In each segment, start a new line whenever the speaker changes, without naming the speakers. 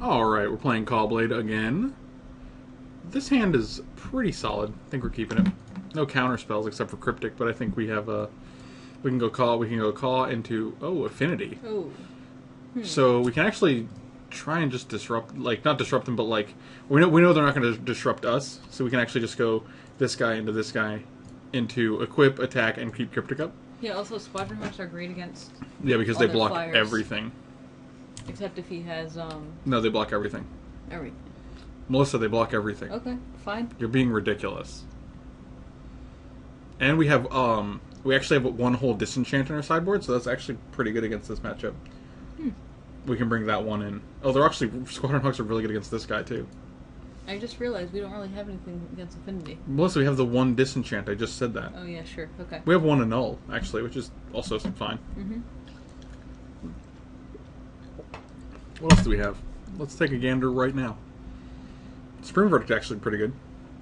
Alright, we're playing Caw-Blade again. This hand is pretty solid. I think we're keeping it. No counter spells except for Cryptic, but I think we have a... We can go Caw into... Oh, Affinity.
Oh.
So we can actually try and just disrupt... Like, not disrupt them, but like... We know they're not going to disrupt us, so we can actually just go this guy into equip, attack, and keep Cryptic up.
Yeah, also Squadron Hawks are great against...
Yeah, because they block
flyers.
everything.
Except if he has,
No, they block everything.
everything.
Melissa, they block everything.
Okay, fine.
You're being ridiculous. And we have, we actually have one whole disenchant in our sideboard, so that's actually pretty good against this matchup. We can bring that one in. Oh, they're actually, Squadron Hawks are really good against this guy, too.
I just realized we don't really have anything against Affinity.
Melissa, we have the one disenchant, I just said that.
Oh yeah, sure, okay.
We have one annul, actually, which is also fine. What else do we have? Let's take a gander right now. Spring Verdict actually pretty good.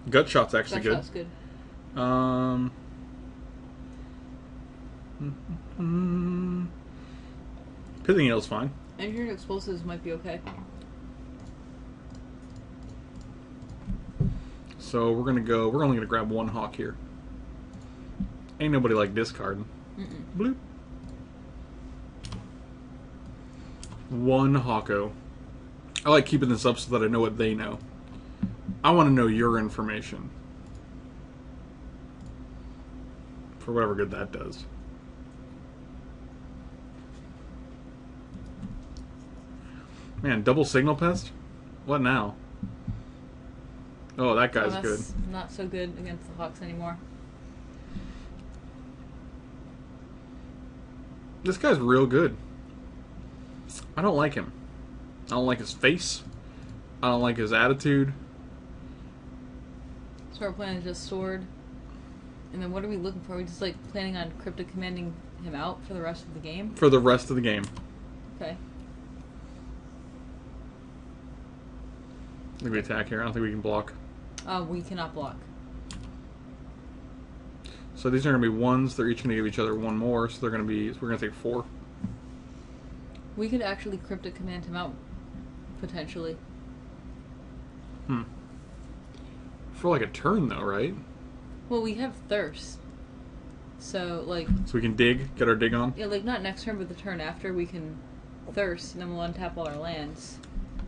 Gut Shot's actually good.
Shot's good.
Pithing Needle's fine.
Engineered Explosives might be okay.
So we're only gonna grab one Hawk here. Ain't nobody like discarding. Bloop. One Hawko. I like keeping this up so that I know what they know. I want to know your information. For whatever good that does. Man, double Signal Pest? What now? Oh, that guy's good.
Not so good against the Hawks anymore.
This guy's real good. I don't like him. I don't like his face. I don't like his attitude.
So our plan is just Sword. And then what are we looking for? Are we just like planning on Cryptic commanding him out for the rest of the game?
For the rest of the game.
Okay.
I think we attack here. I don't think we can block.
We cannot block.
So these are going to be ones. They're each going to give each other one more. So they're going to be. So we're going to take 4.
We could actually Cryptic command him out, potentially.
For like a turn though, right?
Well, we have Thirst. So, like...
So we can dig, get our dig on?
Yeah, like, not next turn, but the turn after, we can Thirst, and then we'll untap all our lands.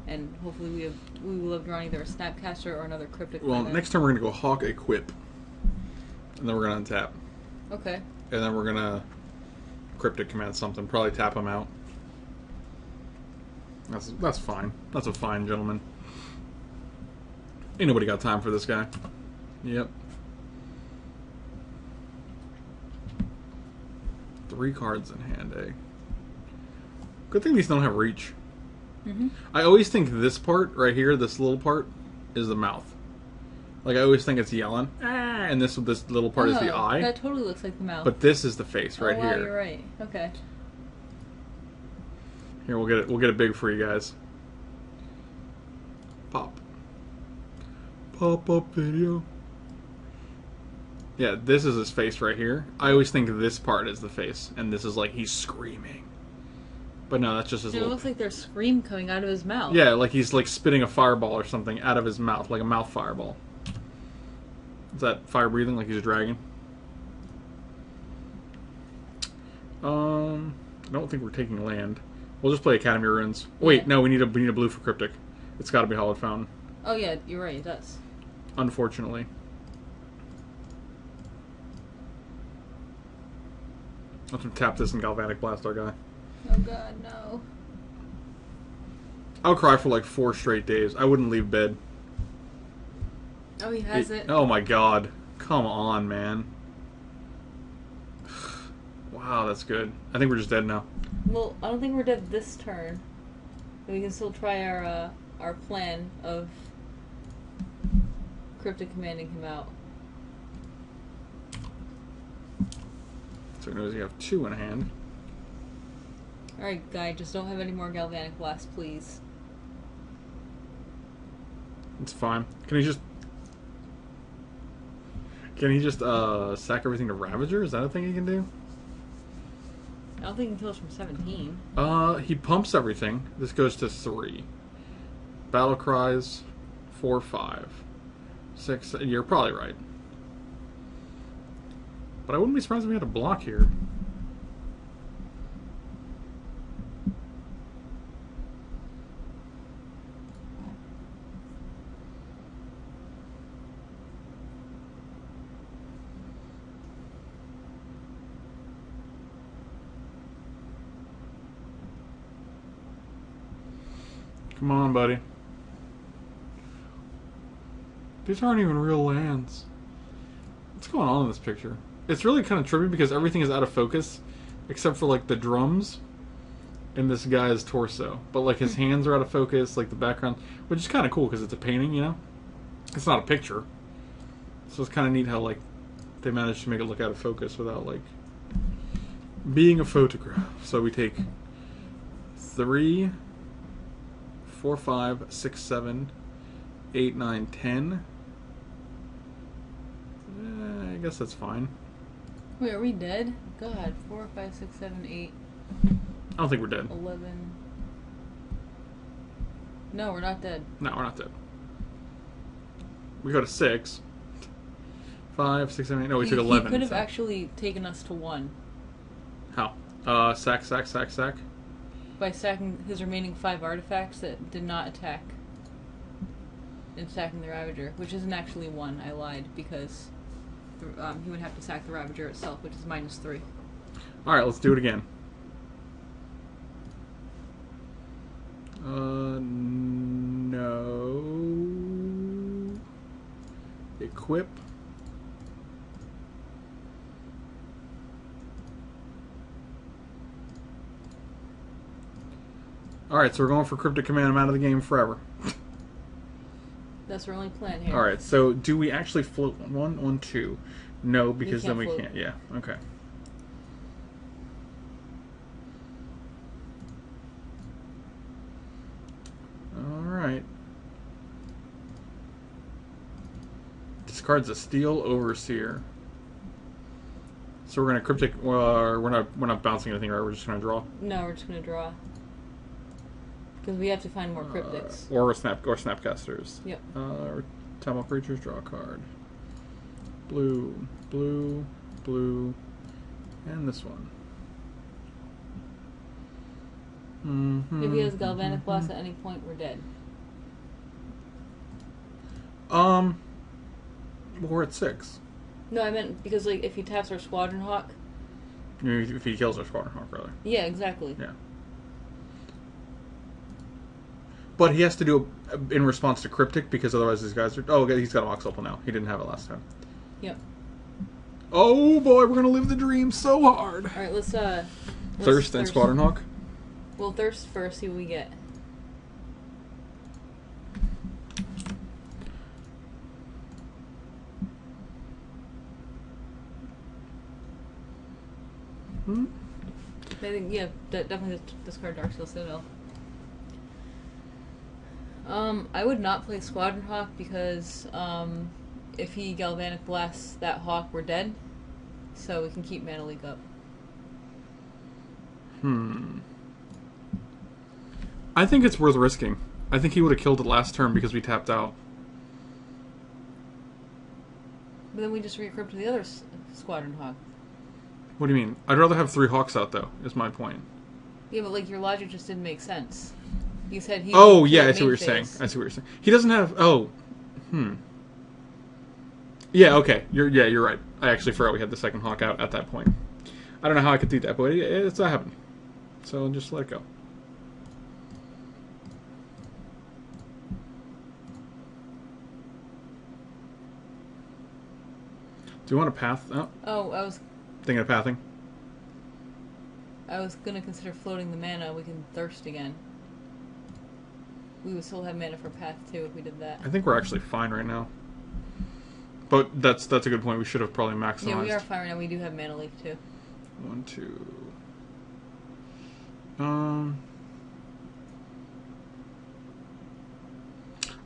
And hopefully we will have drawn either a Snapcaster or another Cryptic.
Well, next turn we're going to go Hawk Equip. And then we're going to untap.
Okay.
And then we're going to Cryptic command something. Probably tap him out. That's fine. That's a fine gentleman. Ain't nobody got time for this guy. Yep. 3 cards in hand, eh? Good thing these don't have reach. I always think this part right here, this little part, is the mouth. Like I always think it's yelling, ah, and this little part is the eye.
That totally looks like the mouth.
But this is the face right
wow,
here.
You're right. Okay.
Here, we'll get it big for you guys. Pop. Pop up video. Yeah, this is his face right here. I always think this part is the face, and this is like he's screaming. But no, that's just his little...
It looks like there's scream coming out of his mouth.
Yeah, like he's like spitting a fireball or something out of his mouth, like a mouth fireball. Is that fire breathing, like he's a dragon? I don't think we're taking land. We'll just play Academy Ruins. Wait, no, we need a blue for Cryptic. It's got to be Hallowed Fountain.
Oh yeah, you're right. It does.
Unfortunately. Let's tap this and Galvanic Blast our guy.
Oh god, no.
I'll cry for like 4 straight days. I wouldn't leave bed.
Oh, he has it.
Oh my god. Come on, man. Wow, that's good. I think we're just dead now.
Well, I don't think we're dead this turn. But we can still try our plan of Cryptic commanding him out.
So he knows you have 2 in hand.
Alright, guy, just don't have any more Galvanic Blast, please.
It's fine. Can he just sack everything to Ravager? Is that a thing he can do?
I don't think he kills from 17.
He pumps everything. This goes to 3. Battle cries, 4, 5, 6. You're probably right. But I wouldn't be surprised if we had a block here. Come on, buddy. These aren't even real lands. What's going on in this picture? It's really kind of trippy because everything is out of focus, except for like the drums and this guy's torso. But like his hands are out of focus, like the background, which is kind of cool because it's a painting, you know? It's not a picture. So it's kind of neat how like they managed to make it look out of focus without like being a photograph. So we take 3, 4, 5, 6, 7, 8, 9, 10. I guess that's fine.
Wait, are we dead? God, 4, 5, 6, 7, 8.
I don't think we're dead.
11. No, we're not dead.
No, we're not dead. We go to 6. 5, 6, 7, 8. No, we took 11.
He could have actually taken us to 1.
How? Sack.
By sacking his remaining 5 artifacts that did not attack. And sacking the Ravager, which isn't actually 1. I lied, because he would have to sack the Ravager itself, which is -3.
Alright, let's do it again. No. Equip. Alright, so we're going for Cryptic Command. I'm out of the game forever.
That's our only plan here.
Alright, so do we actually float 1 on 2? No, because then we
float.
can't. Yeah, okay. Alright. Discards a Steel Overseer. So we're gonna Cryptic. We're not bouncing anything, right? We're just gonna draw.
No, we're just gonna draw. Because we have to find more cryptics.
Or Snapcasters.
Yep.
Tap off creatures, draw a card. Blue, blue, blue, and this one.
If he has Galvanic Blast at any point, we're dead.
We're at 6.
No, I meant because like if he taps our Squadron Hawk.
If he kills our Squadron Hawk, rather.
Yeah, exactly.
Yeah. But he has to do it in response to Cryptic, because otherwise these guys are... Oh, okay, he's got a Mox Opal now. He didn't have it last time.
Yep.
Oh boy, we're gonna live the dream so hard.
Alright, let's
Thirst and Squadron Hawk?
We'll thirst first, see what we get. I think, yeah, definitely discard Darksteel Citadel. I would not play Squadron Hawk because if he Galvanic Blasts that Hawk, we're dead. So we can keep Mana Leak up.
I think it's worth risking. I think he would have killed it last turn because we tapped out.
But then we just re-equip to the other Squadron Hawk.
What do you mean? I'd rather have 3 Hawks out, though, is my point.
Yeah, but like your logic just didn't make sense. You said he...
Oh, yeah, I see what you're saying. I see what you're saying. He doesn't have... Oh. Yeah, okay. You're right. I actually forgot we had the second Hawk out at that point. I don't know how I could do that, but it's not happening. So just let it go. Do you want a path?
Oh, I was
thinking of pathing.
I was gonna consider floating the mana. We can thirst again. We would still have mana for path 2 if we did that.
I think we're actually fine right now. But that's a good point. We should have probably maximized.
Yeah, we are fine right now. We do have mana leak too.
1, 2. I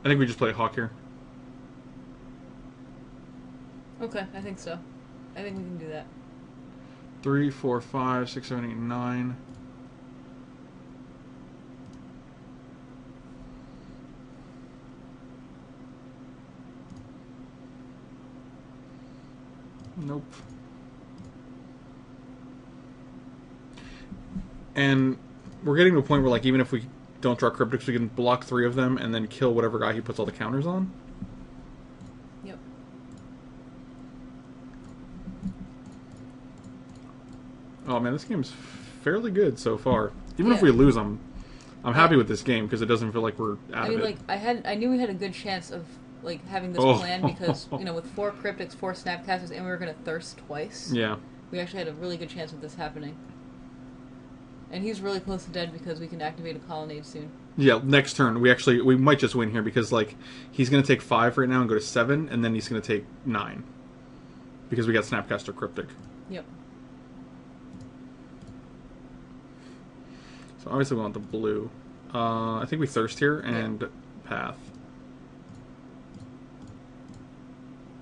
think we just play Hawk here.
Okay, I think so. I think we can do that.
3, 4, 5, 6, 7, 8, 9. Nope. And we're getting to a point where, like, even if we don't draw cryptics, we can block 3 of them and then kill whatever guy he puts all the counters on.
Yep.
Oh man, this game's fairly good so far. Even if we lose, I'm happy with this game because it doesn't feel like we're out of it.
Like I knew we had a good chance of like having this plan because with 4 cryptics, 4 snapcasters, and we were gonna thirst twice.
Yeah.
We actually had a really good chance of this happening. And he's really close to dead because we can activate a colonnade soon.
Yeah, next turn we might just win here because like he's gonna take 5 right now and go to 7, and then he's gonna take 9 because we got Snapcaster Cryptic.
Yep.
So obviously we want the blue. I think we thirst here and path.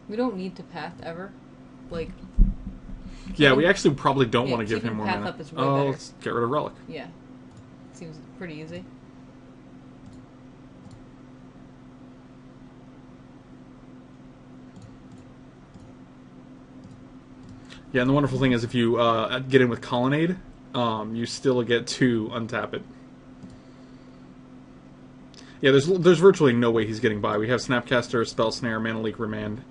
We don't need to path ever. Like.
Yeah, we actually probably don't want to give him more
path
mana.
Up is way better.
Let's get rid of Relic.
Yeah. Seems pretty easy.
Yeah, and the wonderful thing is if you get in with Colonnade, you still get to untap it. Yeah, there's virtually no way he's getting by. We have Snapcaster, Spell Snare, Mana Leak, Remand.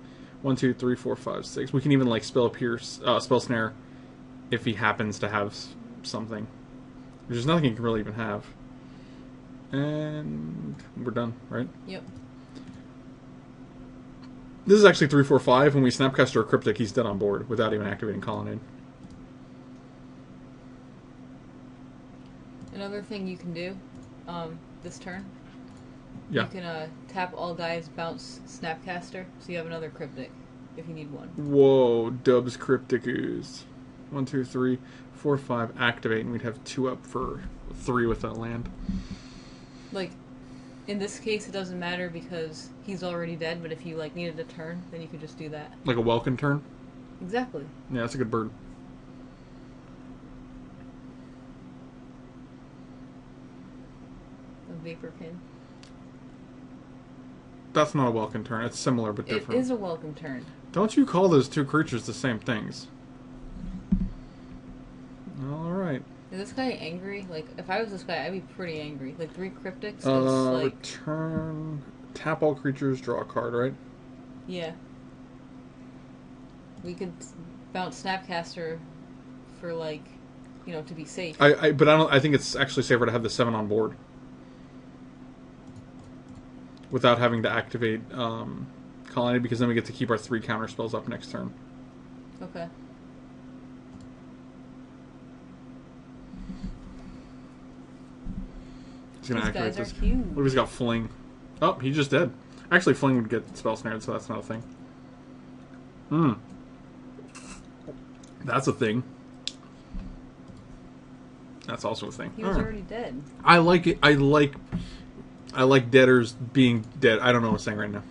1, 2, 3, 4, 5, 6. We can even like Spell Pierce, Spell Snare, if he happens to have something. There's nothing he can really even have. And we're done, right?
Yep.
This is actually 3, 4, 5. When we Snapcaster a Cryptic, he's dead on board without even activating Colonnade.
Another thing you can do this turn.
Yeah.
You can tap all guys, bounce Snapcaster, so you have another Cryptic if you need one.
Whoa, Dubs Cryptic Ooze. 1, 2, 3, 4, 5, activate, and we'd have 2 up for 3 with that land.
Like, in this case, it doesn't matter because he's already dead, but if you like needed a turn, then you could just do that.
Like a Welkin turn?
Exactly.
Yeah, that's a good bird.
A Vapor Pin.
That's not a welcome turn. It's similar but different.
It is a welcome turn.
Don't you call those 2 creatures the same things? Alright.
Is this guy angry? Like, if I was this guy, I'd be pretty angry. Like, 3 cryptics is like...
Return... Tap all creatures, draw a card, right?
Yeah. We could bounce Snapcaster for, like, to be safe.
But I think it's actually safer to have the 7 on board. Without having to activate Colonnade, because then we get to keep our 3 counter spells up next turn.
Okay.
He's gonna activate this.
Huge.
What if he's got Fling? Oh, he's just dead. Actually, Fling would get spell snared, so that's not a thing. That's a thing. That's also a thing.
He was already dead.
I like it. I like deaders being dead. I don't know what I'm saying right now.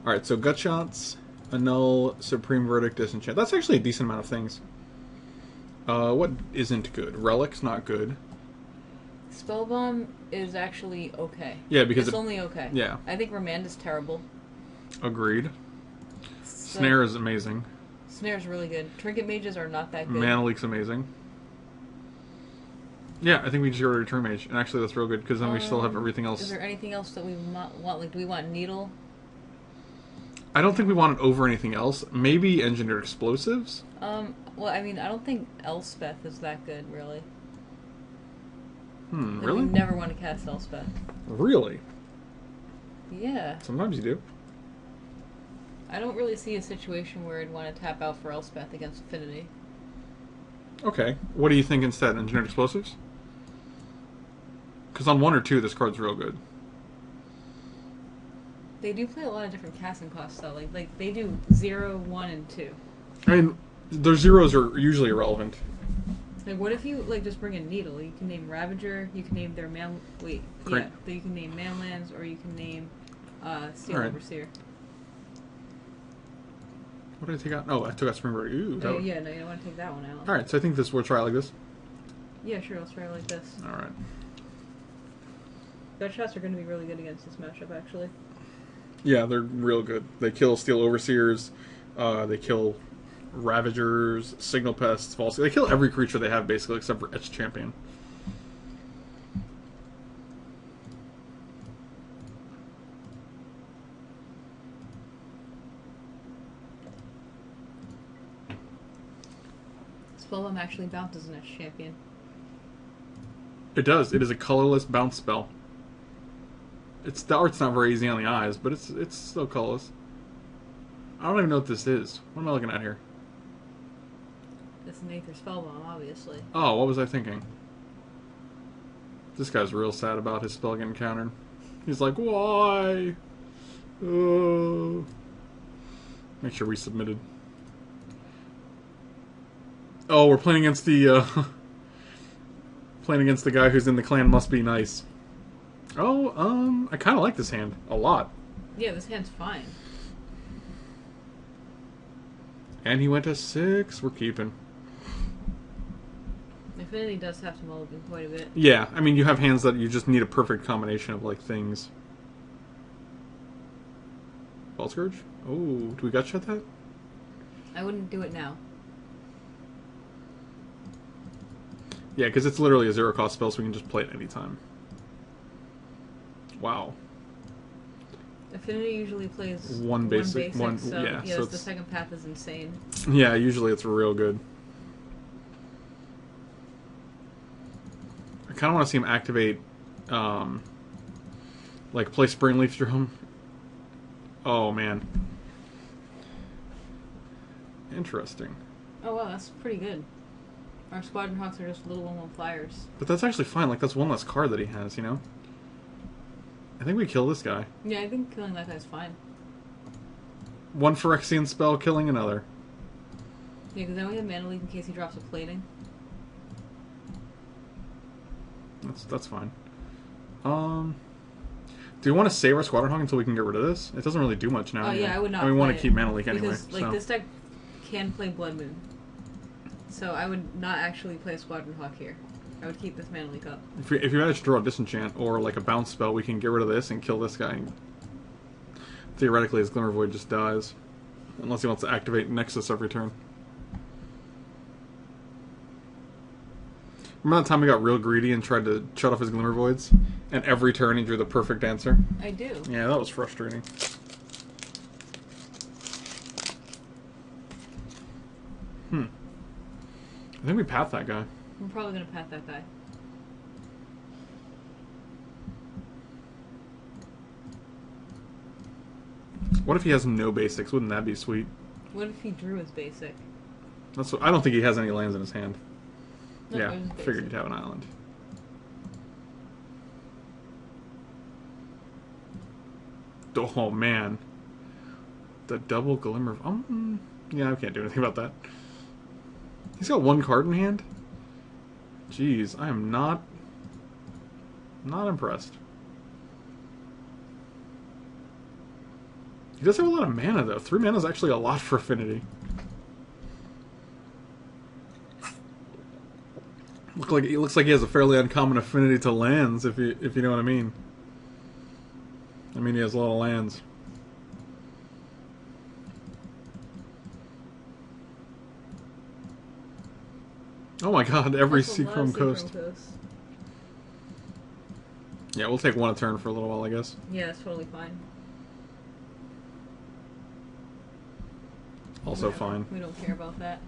Alright, so Gut Shots, Annul, Supreme Verdict, Disenchant. That's actually a decent amount of things. What isn't good? Relic's not good.
Spellbomb is actually okay.
Yeah, because
it's only okay.
Yeah.
I think Remand is terrible.
Agreed. Snare is amazing.
Snare's really good. Trinket Mages are not that good.
Mana Leak's amazing. Yeah, I think we just go to Return Mage. And actually that's real good, because then we still have everything else.
Is there anything else that we want? Like, do we want Needle?
I don't think we want it over anything else. Maybe Engineered Explosives?
Well, I mean, I don't think Elspeth is that good, really.
Really?
We never want to cast Elspeth.
Really?
Yeah.
Sometimes you do.
I don't really see a situation where I'd want to tap out for Elspeth against Affinity.
Okay. What do you think instead? Engineered Explosives? Because on 1 or 2, this card's real good.
They do play a lot of different casting costs, though. Like they do 0, 1, and 2.
I mean, their zeros are usually irrelevant.
Like, what if you, like, just bring a Needle? You can name Ravager, you can name their man... Wait,
Great.
yeah. You can name Manlands, or you can name Steel
Right.
Overseer.
What did I take out? Oh, I took out Spring Break. Ooh.
Oh, yeah, no, you don't want to take that one out.
Alright, so I think we'll try it like this.
Yeah, sure, let's try it like this.
Alright.
Gut Shots are going to be really good against this matchup, actually.
Yeah, they're real good. They kill Steel Overseers, they kill Ravagers, Signal Pests, False. They kill every creature they have, basically, except for Etched Champion.
Spellbomb actually bounces an Etched Champion.
It does. It is a colorless bounce spell. The art's not very easy on the eyes, but it's still colorless. I don't even know what this is. What am I looking at here?
It's an Aether Spellbomb, obviously.
Oh, what was I thinking? This guy's real sad about his spell getting countered. He's like, why? Oh. Make sure we submitted. Oh, we're playing against the playing against the guy who's in the clan Must Be Nice. Oh, I kind of like this hand a lot.
Yeah, this hand's fine.
And he went to 6. We're keeping.
Affinity does have to mulligan quite a bit.
Yeah, I mean, you have hands that you just need a perfect combination of, like, things. Ball Scourge? Oh, do we gut shot that?
I wouldn't do it now.
Yeah, because it's literally a 0-cost spell, so we can just play it anytime. Wow.
Affinity usually plays
one basic,
so
yeah,
yes,
so
the second path is insane.
Yeah, usually it's real good. I kind of want to see him activate, like play Springleaf Drum. Oh man, interesting.
Oh wow, that's pretty good. Our Squadron Hawks are just little 1/1 flyers.
But that's actually fine. Like that's one less card that he has, you know. I think we kill this guy.
Yeah, I think killing that guy's fine.
One Phyrexian spell killing another.
Yeah, because then we have Mana Leak in case he drops a plating.
That's fine. Do you want to save our Squadron Hawk until we can get rid of this? It doesn't really do much now.
Oh
anyway.
yeah, I would not.
And we want
play
to keep Mana Leak anyway.
Because like this deck can play Blood Moon, so I would not actually play a Squadron Hawk here. I would keep this Mana Leak up.
If you manage to draw a Disenchant or like a bounce spell, we can get rid of this and kill this guy. And theoretically, his Glimmer Void just dies. Unless he wants to activate Nexus every turn. Remember that time we got real greedy and tried to shut off his Glimmer Voids? And every turn he drew the perfect answer?
I do.
Yeah, that was frustrating. I think we path that guy.
I'm probably going to path that guy.
What if he has no basics? Wouldn't that be sweet?
What if he drew his basic?
I don't think he has any lands in his hand.
No,
Yeah, figured you'd have an island. Oh man, the double Glimmer. Yeah, I can't do anything about that. He's got one card in hand. Jeez, I am not impressed. He does have a lot of mana though. 3 mana is actually a lot for Affinity. It looks like he has a fairly uncommon affinity to lands, if you know what I mean. I mean, he has a lot of lands. Oh my god, every Seachrome Coast. Yeah, we'll take one a turn for a little while, I guess.
Yeah, that's totally fine.
Also fine.
We don't care about that.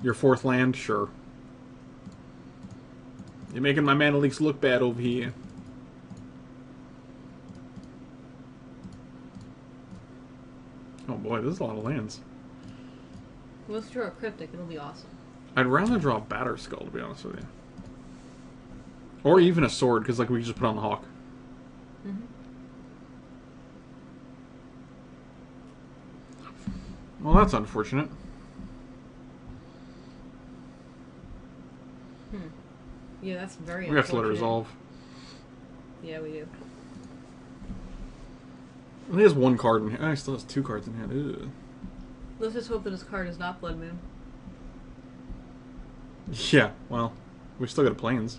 Your 4th land? Sure. You're making my Mana Leaks look bad over here. Oh boy, this is a lot of lands.
Let's draw a Cryptic, it'll be awesome.
I'd rather draw a Batter Skull, to be honest with you. Or even a sword, because like we can just put on the Hawk. Well, that's unfortunate.
Yeah, that's very
We have to let it resolve.
Yeah, we do.
He has one card in hand. Oh, he still has 2 cards in hand. Ew.
Let's just hope that his card is not Blood Moon.
Yeah, well, we still got Plains.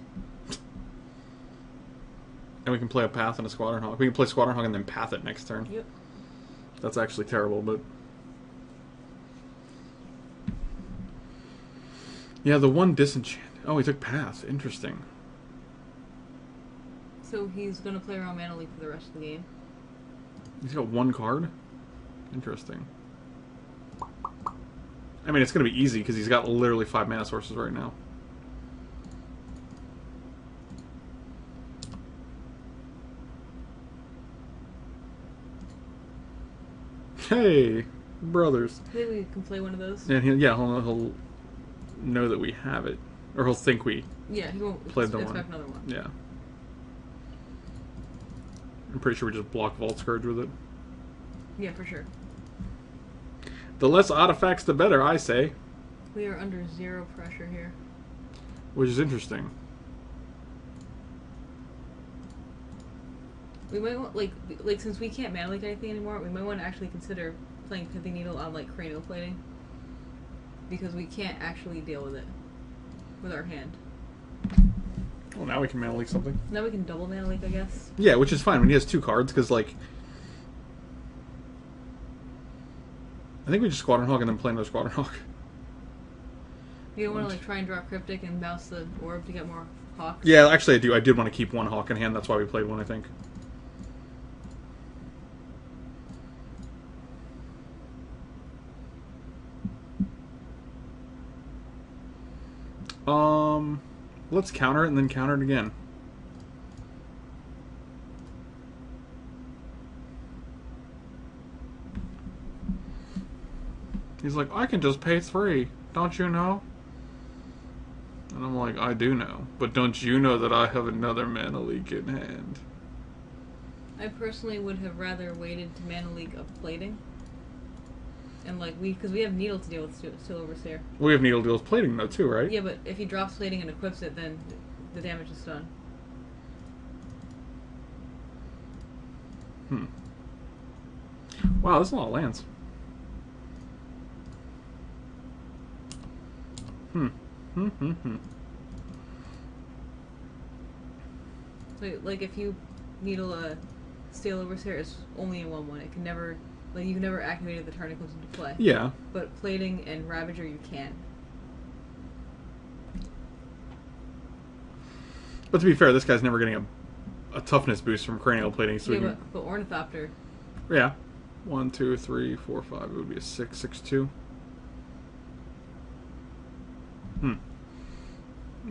And we can play a Path and a Squadron Hawk. We can play Squadron Hawk and then Path it next turn.
Yep.
That's actually terrible, but... Yeah, the one disenchant. Oh, he took path. Interesting.
So he's gonna play around Mana Leak for the rest of the game.
He's got one card? Interesting. I mean, it's going to be easy because he's got literally 5 mana sources right now. Hey, brothers.
Maybe we can play one of those.
And he'll know that we have it. Or he'll think we
Yeah, he won't
played the
expect
one.
another one.
Yeah. I'm pretty sure we just block Vault Scourge with it.
Yeah, for sure.
The less artifacts, the better, I say.
We are under 0 pressure here.
Which is interesting.
We might want, like since we can't Mana Leak anything anymore, we might want to actually consider playing Pithing Needle on, like, Cranial Plating. Because we can't actually deal with it. With our hand.
Well, now we can Mana Leak something.
Now we can double Mana Leak, I guess.
Yeah, which is fine when he has 2 cards, because, like... I think we just Squadron Hawk and then play another Squadron Hawk.
You don't want to, like, try and draw Cryptic and bounce the orb to get more Hawks?
Yeah, actually I do. I did want to keep 1 Hawk in hand, that's why we played 1, I think. Let's counter it and then counter it again. He's like, I can just pay 3, don't you know? And I'm like, I do know. But don't you know that I have another Mana Leak in hand?
I personally would have rather waited to Mana Leak of Plating. And, like, because we have Needle to deal with still Overseer.
We have Needle deals plating though too, right?
Yeah, but if he drops Plating and equips it, then the damage is done.
Wow, that's a lot of lands.
So, like, if you Needle a Steel Overseer, it's only in 1/1. It can never, like, you can never activate it the turn it comes into play.
Yeah.
But Plating and Ravager, you can.
But to be fair, this guy's never getting a toughness boost from cranial plating, so
Yeah,
we can...
but Ornithopter.
Yeah. 1, 2, 3, 4, 5. It would be a 6, 6, 2.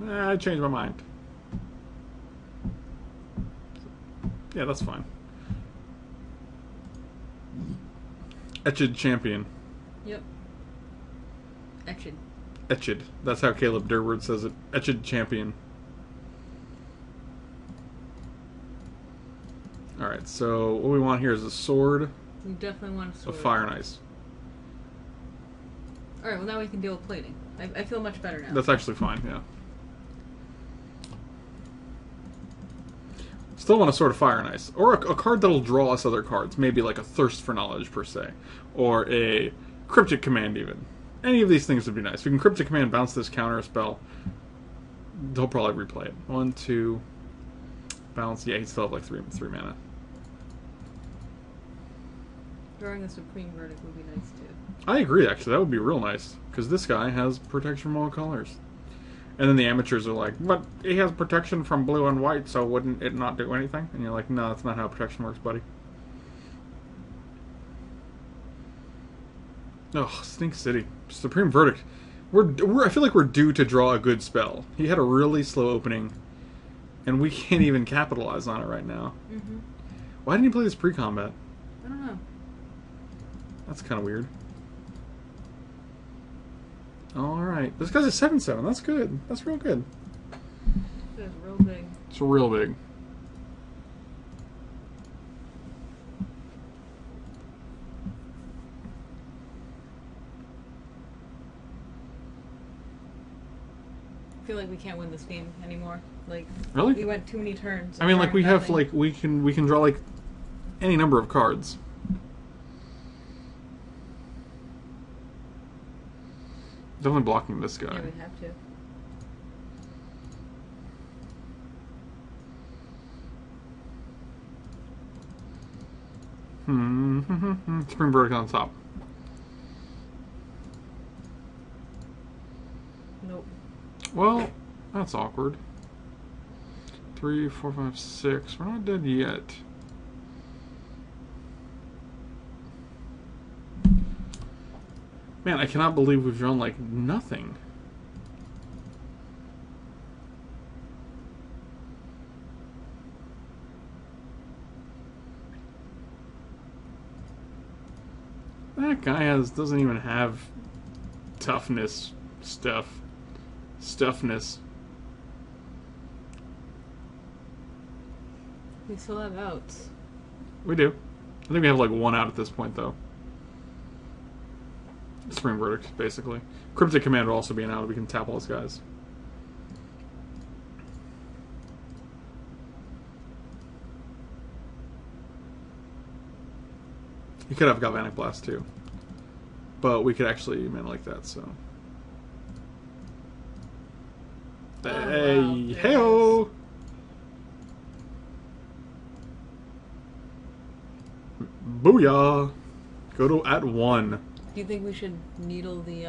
I changed my mind. Yeah, that's fine. Etched Champion.
Yep. Etched.
Etched. That's how Caleb Durward says it. Etched Champion. Alright, so what we want here is a sword
We definitely want a sword.
of Fire and Ice.
Alright, well now we can deal with Plating. I feel much better now.
That's actually fine, yeah. Still want a Sword of Fire and Ice. Or a card that'll draw us other cards. Maybe like a Thirst for Knowledge, per se. Or a Cryptic Command, even. Any of these things would be nice. If we can Cryptic Command, bounce this, counter a spell, they'll probably replay it. 1, 2, bounce. Yeah, he'd still have like 3 mana.
Drawing a Supreme Verdict would be nice too.
I agree, actually. That would be real nice. Because this guy has protection from all colors. And then the amateurs are like, but he has protection from blue and white, so wouldn't it not do anything? And you're like, no, that's not how protection works, buddy. Oh, Stink City. Supreme Verdict. I feel like we're due to draw a good spell. He had a really slow opening, and we can't even capitalize on it right now.
Mm-hmm.
Why didn't he play this pre-combat?
I don't know.
That's kind of weird. Alright. This guy's a 7/7. That's good. That's real good.
That's real big.
It's real big.
I feel like we can't win this game anymore. Like,
Really?
we went too many turns.
I mean, like, we have,
nothing.
like, we can draw, like, any number of cards. Definitely blocking this guy.
Yeah, we have to.
Spring Verdict on top.
Nope.
Well, that's awkward. 3, 4, 5, 6. We're not dead yet. Man, I cannot believe we've drawn like nothing. That guy doesn't even have toughness stuffness.
We still have outs.
We do. I think we have like one out at this point though. Supreme Verdict, basically. Cryptic Command will also be an out. We can tap all those guys. You could have Galvanic Blast too. But we could actually man like that, so. Hey,
wow.
hey-oh! Booyah! Go to at 1.
Do you think we should needle the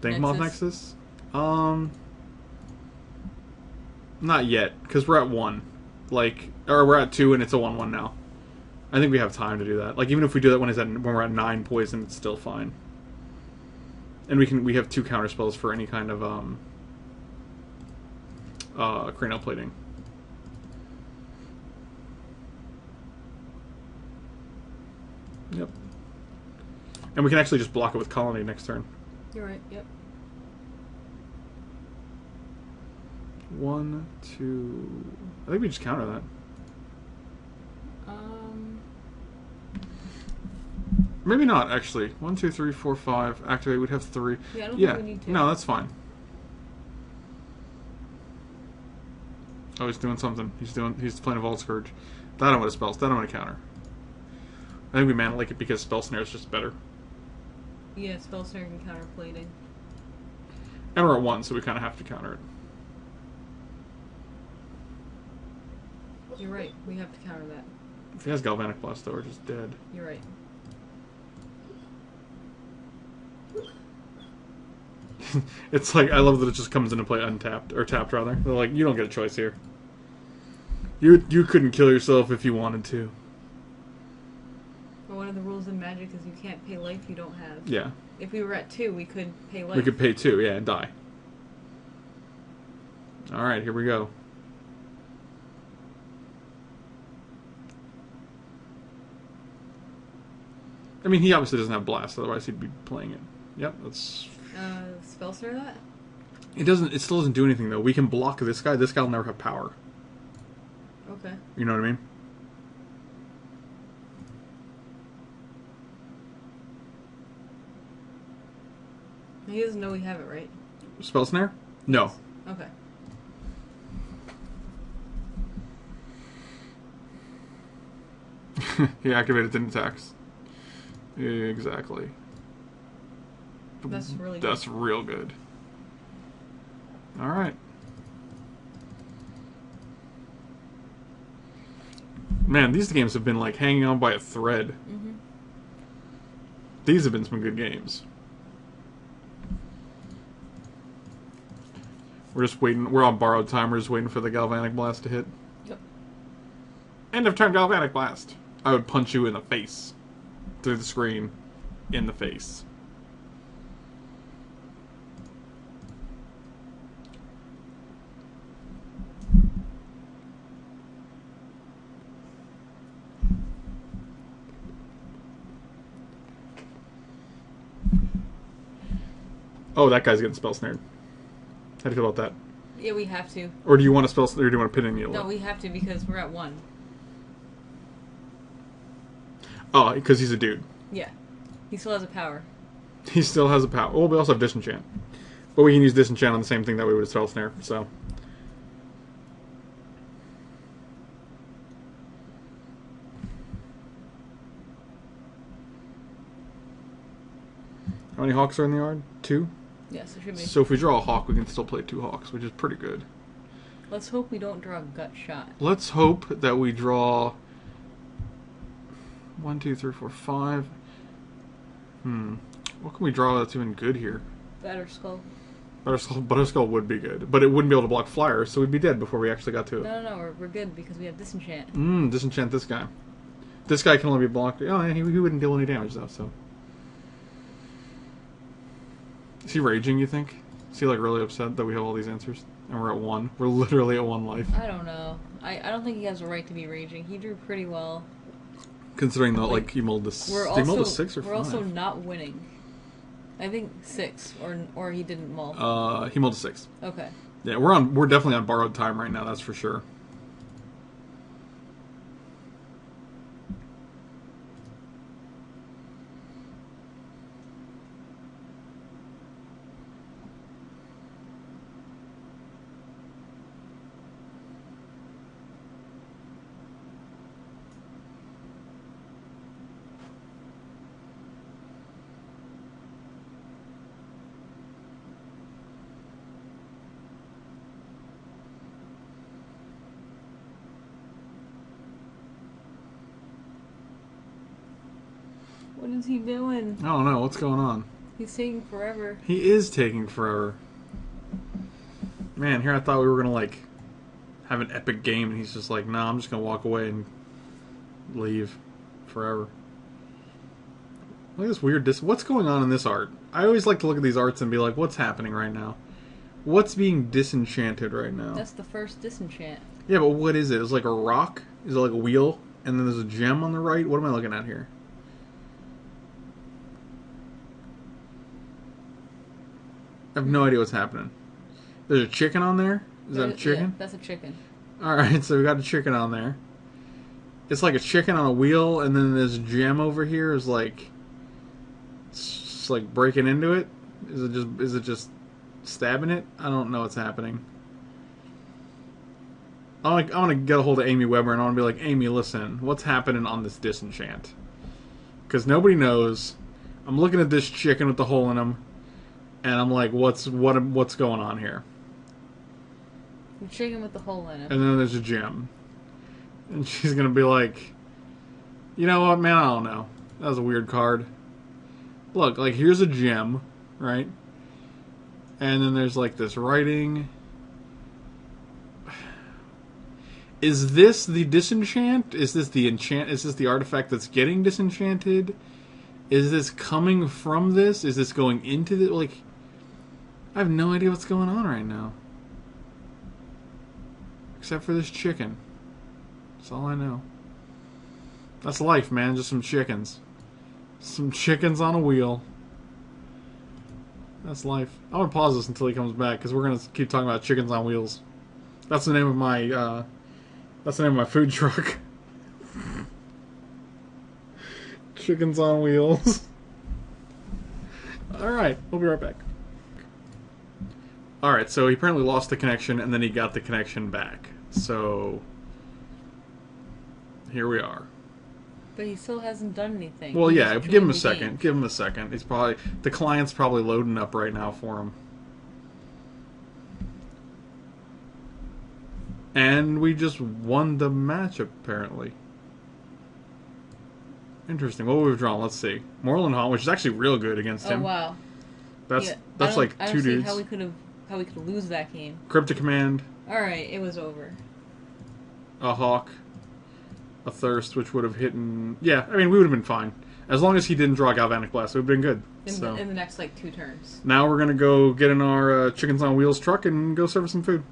Dankmoth Nexus? Not yet, because we're at 1. Like, or we're at 2 and it's a 1/1 now. I think we have time to do that. Like, even if we do that when we're at 9 poison, it's still fine. And we have 2 counter spells for any kind of cranial plating. Yep. And we can actually just block it with Colony next turn.
You're right, yep.
1, 2... I think we just counter that. Maybe not, actually. 1, 2, 3, 4, 5. Activate, we'd have 3.
Yeah, I don't think we need to.
No, that's fine. Oh, he's doing something. He's playing a Vault Scourge. That I'm going to spell. That I'm going to counter. I think we mana like it because Spell Snare is just better.
Yeah, Spell Snare can counter plating.
And we're at 1, so we kind of have to counter it.
You're right, we have to counter that.
If he has Galvanic Blast, though, we're just dead.
You're right.
It's like, I love that it just comes into play untapped, or tapped rather. They're like, you don't get a choice here. You couldn't kill yourself if you wanted to.
Well, one of the rules in Magic is you can't pay life you don't have.
Yeah.
If we were at 2, we could pay life.
We could pay 2, yeah, and die. Alright, here we go. I mean, he obviously doesn't have Blast, otherwise he'd be playing it. Yep, that's...
Spell Snare that?
It still doesn't do anything, though. We can block this guy. This guy will never have power.
Okay.
You know what I mean?
He doesn't know we have it, right?
Spell Snare? No.
Okay.
He activated, didn't tax. Exactly.
That's really good.
That's real good. Alright. Man, these games have been like hanging on by a thread.
Mm-hmm.
These have been some good games. We're just waiting. We're on borrowed time. We're just waiting for the Galvanic Blast to hit.
Yep.
End of turn Galvanic Blast. I would punch you in the face. Through the screen. In the face. Oh, that guy's getting spell snared. How do you feel about that?
Yeah, we have to.
Or do you want to spell snare, or do you want to pin in needle?
No, we have to because we're at 1.
Oh, because he's a dude.
Yeah. He still has a power.
He still has a power. Oh, we also have Disenchant. But we can use Disenchant on the same thing that we would spell snare, so. How many hawks are in the yard? 2?
Yes, it should be.
So if we draw a hawk, we can still play 2 hawks, which is pretty good.
Let's hope we don't draw a gut shot.
Let's hope that we draw 1, 2, 3, 4, 5. What can we draw that's even good here?
Batter Skull.
Butterskull would be good, but it wouldn't be able to block Flyer, so we'd be dead before we actually got to it.
No, we're good because we have Disenchant.
Disenchant this guy. This guy can only be blocked. Oh, yeah, he wouldn't deal any damage, though, so... Is he raging, you think? Is he, like, really upset that we have all these answers? And we're at 1. We're literally at 1 life.
I don't know. I don't think he has a right to be raging. He drew pretty well.
Considering that, like, he mulled this... Did he mull the 6 or 5?
We're also not winning. I think 6, or he didn't mull.
He mulled a 6.
Okay.
Yeah, we're definitely on borrowed time right now, that's for sure.
What is he doing?
I don't know. What's going on?
He's taking forever.
He is taking forever. Man, here I thought we were going to, like, have an epic game, and he's just like, nah, I'm just going to walk away and leave forever. Look at this weird... What's going on in this art? I always like to look at these arts and be like, what's happening right now? What's being disenchanted right now?
That's the first disenchant.
Yeah, but what is it? Is it like a rock? Is it like a wheel? And then there's a gem on the right? What am I looking at here? I have no idea what's happening. There's a chicken on there? Is that a chicken?
Yeah, that's a chicken.
Alright, so we got a chicken on there. It's like a chicken on a wheel, and then this gem over here is like... It's just like breaking into it? Is it just stabbing it? I don't know what's happening. I want to get a hold of Amy Weber, and I want to be like, Amy, listen, what's happening on this disenchant? Because nobody knows. I'm looking at this chicken with the hole in him. And I'm like, what's going on here?
The chicken with the hole in it.
And then there's a gem. And she's going to be like, you know what, man, I don't know. That was a weird card. Look, like, here's a gem, right? And then there's, like, this writing. Is this the disenchant? Is this the enchant? Is this the artifact that's getting disenchanted? Is this coming from this? Is this going into the... Like... I have no idea what's going on right now. Except for this chicken. That's all I know. That's life, man. Just some chickens. Some chickens on a wheel. That's life. I'm gonna pause this until he comes back, because we're gonna keep talking about chickens on wheels. That's the name of my, food truck. Chickens on wheels. Alright, we'll be right back. Alright, so he apparently lost the connection, and then he got the connection back. So, here we are.
But he still hasn't done anything.
Well, yeah, give him a second. Give him a second. He's probably... The client's probably loading up right now for him. And we just won the match, apparently. Interesting. What we've drawn, let's see. Moreland Haunt, which is actually real good against him.
Oh, wow.
That's like two dudes.
How we could lose that game.
Cryptic Command.
Alright, it was over.
A Hawk. A Thirst, which would have hit... Yeah, I mean, we would have been fine. As long as he didn't draw Galvanic Blast, it would have been good.
In the next, like, 2 turns.
Now we're going to go get in our Chickens on Wheels truck and go serve some food.